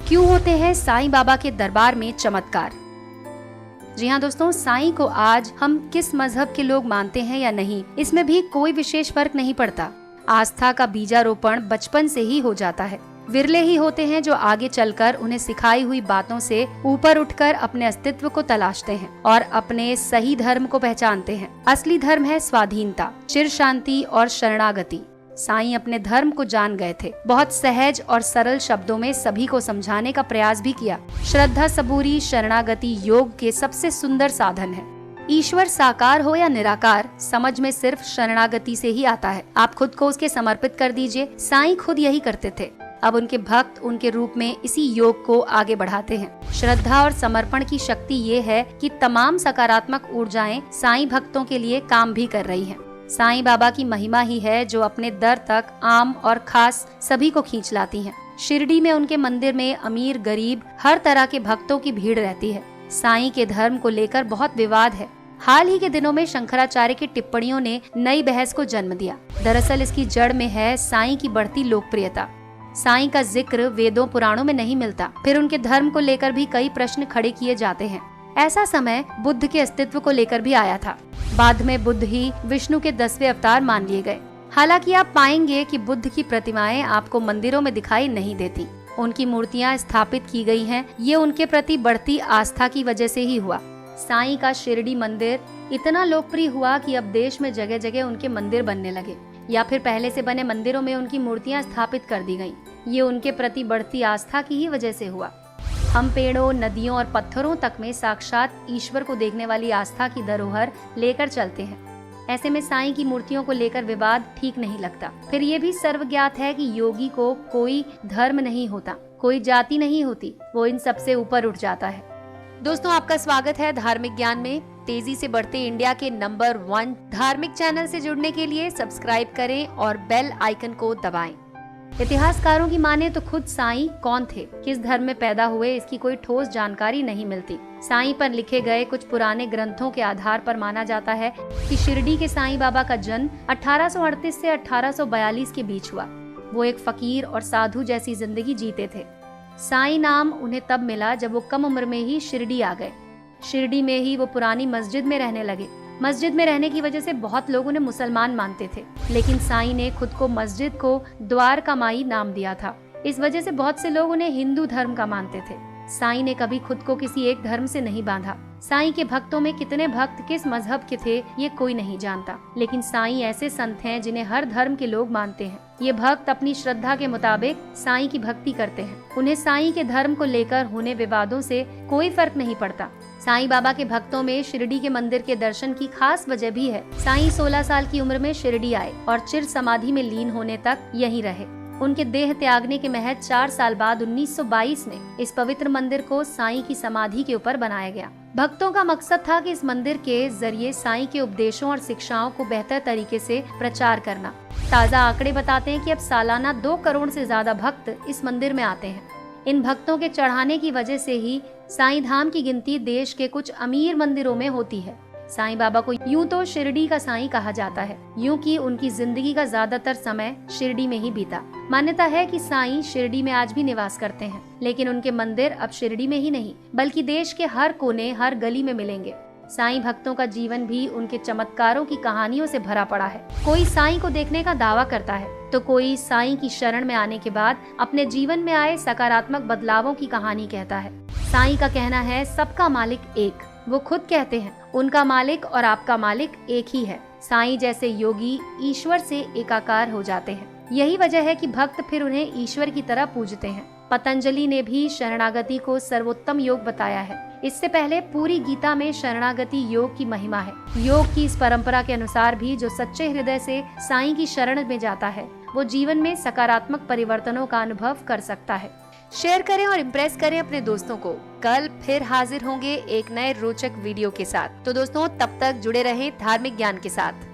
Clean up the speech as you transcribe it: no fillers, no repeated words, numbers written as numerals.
क्यों होते हैं साईं बाबा के दरबार में चमत्कार? जी हाँ दोस्तों, साईं को आज हम किस मजहब के लोग मानते हैं या नहीं, इसमें भी कोई विशेष फर्क नहीं पड़ता। आस्था का बीजारोपण बचपन से ही हो जाता है। विरले ही होते हैं जो आगे चलकर उन्हें सिखाई हुई बातों से ऊपर उठकर अपने अस्तित्व को तलाशते हैं और अपने सही धर्म को पहचानते हैं। असली धर्म है स्वाधीनता, चिर शांति और शरणागति। साईं अपने धर्म को जान गए थे। बहुत सहज और सरल शब्दों में सभी को समझाने का प्रयास भी किया। श्रद्धा, सबूरी, शरणागति योग के सबसे सुंदर साधन है। ईश्वर साकार हो या निराकार, समझ में सिर्फ शरणागति से ही आता है। आप खुद को उसके समर्पित कर दीजिए। साईं खुद यही करते थे। अब उनके भक्त उनके रूप में इसी योग को आगे बढ़ाते हैं। श्रद्धा और समर्पण की शक्ति ये है कि तमाम सकारात्मक ऊर्जाएं साईं भक्तों के लिए काम भी कर रही हैं। साईं बाबा की महिमा ही है जो अपने दर तक आम और खास सभी को खींच लाती हैं। शिरडी में उनके मंदिर में अमीर गरीब हर तरह के भक्तों की भीड़ रहती है। साईं के धर्म को लेकर बहुत विवाद है। हाल ही के दिनों में शंकराचार्य की टिप्पणियों ने नई बहस को जन्म दिया। दरअसल इसकी जड़ में है साईं की बढ़ती लोकप्रियता। साईं का जिक्र वेदों पुराणों में नहीं मिलता। फिर उनके धर्म को लेकर भी कई प्रश्न खड़े किए जाते हैं। ऐसा समय बुद्ध के अस्तित्व को लेकर भी आया था। बाद में बुद्ध ही विष्णु के 10वें अवतार मान लिए गए। हालांकि आप पाएंगे कि बुद्ध की प्रतिमाएं आपको मंदिरों में दिखाई नहीं देती। उनकी मूर्तियां स्थापित की गई हैं। ये उनके प्रति बढ़ती आस्था की वजह से ही हुआ। साईं का शिरडी मंदिर इतना लोकप्रिय हुआ कि अब देश में जगह जगह उनके मंदिर बनने लगे या फिर पहले से बने मंदिरों में उनकी मूर्तियां स्थापित कर दी गईं। ये उनके प्रति बढ़ती आस्था की ही वजह से हुआ। हम पेड़ों, नदियों और पत्थरों तक में साक्षात ईश्वर को देखने वाली आस्था की धरोहर लेकर चलते हैं। ऐसे में साईं की मूर्तियों को लेकर विवाद ठीक नहीं लगता। फिर ये भी सर्वज्ञात है कि योगी को कोई धर्म नहीं होता, कोई जाति नहीं होती, वो इन सबसे ऊपर उठ जाता है। दोस्तों, आपका स्वागत है धार्मिक ज्ञान में। तेजी से बढ़ते इंडिया के नंबर 1 धार्मिक चैनल से जुड़ने के लिए सब्सक्राइब करें और बेल आइकन को दबाएं। इतिहासकारों की माने तो खुद साईं कौन थे, किस धर्म में पैदा हुए, इसकी कोई ठोस जानकारी नहीं मिलती। साईं पर लिखे गए कुछ पुराने ग्रंथों के आधार पर माना जाता है कि शिरडी के साईं बाबा का जन्म 1838 से 1842 के बीच हुआ। वो एक फकीर और साधु जैसी जिंदगी जीते थे। साईं नाम उन्हें तब मिला जब वो कम उम्र में ही शिरडी आ गए। शिरडी में ही वो पुरानी मस्जिद में रहने लगे। मस्जिद में रहने की वजह से बहुत लोग उन्हें मुसलमान मानते थे, लेकिन साईं ने खुद को मस्जिद को द्वारका माई नाम दिया था। इस वजह से बहुत से लोग उन्हें हिंदू धर्म का मानते थे। साईं ने कभी खुद को किसी एक धर्म से नहीं बांधा। साईं के भक्तों में कितने भक्त किस मजहब के थे ये कोई नहीं जानता, लेकिन साईं ऐसे संत हैं जिन्हें हर धर्म के लोग मानते हैं। ये भक्त अपनी श्रद्धा के मुताबिक साईं की भक्ति करते हैं। उन्हें साईं के धर्म को लेकर होने विवादों से कोई फर्क नहीं पड़ता। साईं बाबा के भक्तों में शिरडी के मंदिर के दर्शन की खास वजह भी है। साईं 16 साल की उम्र में शिरडी आए और चिर समाधि में लीन होने तक यहीं रहे। उनके देह त्यागने के महज 4 साल बाद 1922 में इस पवित्र मंदिर को साईं की समाधि के ऊपर बनाया गया। भक्तों का मकसद था कि इस मंदिर के जरिए साईं के उपदेशों और शिक्षाओं को बेहतर तरीके से प्रचार करना। ताज़ा आंकड़े बताते हैं कि अब सालाना 2 करोड़ से ज्यादा भक्त इस मंदिर में आते हैं। इन भक्तों के चढ़ाने की वजह से ही साईं धाम की गिनती देश के कुछ अमीर मंदिरों में होती है। साईं बाबा को यूं तो शिरडी का साईं कहा जाता है, यूं कि उनकी जिंदगी का ज्यादातर समय शिरडी में ही बीता। मान्यता है कि साईं शिरडी में आज भी निवास करते हैं, लेकिन उनके मंदिर अब शिरडी में ही नहीं बल्कि देश के हर कोने, हर गली में मिलेंगे। साईं भक्तों का जीवन भी उनके चमत्कारों की कहानियों से भरा पड़ा है। कोई साईं को देखने का दावा करता है तो कोई साईं की शरण में आने के बाद अपने जीवन में आए सकारात्मक बदलावों की कहानी कहता है। साईं का कहना है, सबका मालिक एक। वो खुद कहते हैं, उनका मालिक और आपका मालिक एक ही है। साईं जैसे योगी ईश्वर से एकाकार हो जाते हैं। यही वजह है कि भक्त फिर उन्हें ईश्वर की तरह पूजते हैं। पतंजलि ने भी शरणागति को सर्वोत्तम योग बताया है। इससे पहले पूरी गीता में शरणागति योग की महिमा है। योग की इस परंपरा के अनुसार भी जो सच्चे हृदय से साईं की शरण में जाता है वो जीवन में सकारात्मक परिवर्तनों का अनुभव कर सकता है। शेयर करें और इम्प्रेस करें अपने दोस्तों को। कल फिर हाजिर होंगे एक नए रोचक वीडियो के साथ। तो दोस्तों, तब तक जुड़े रहें धार्मिक ज्ञान के साथ।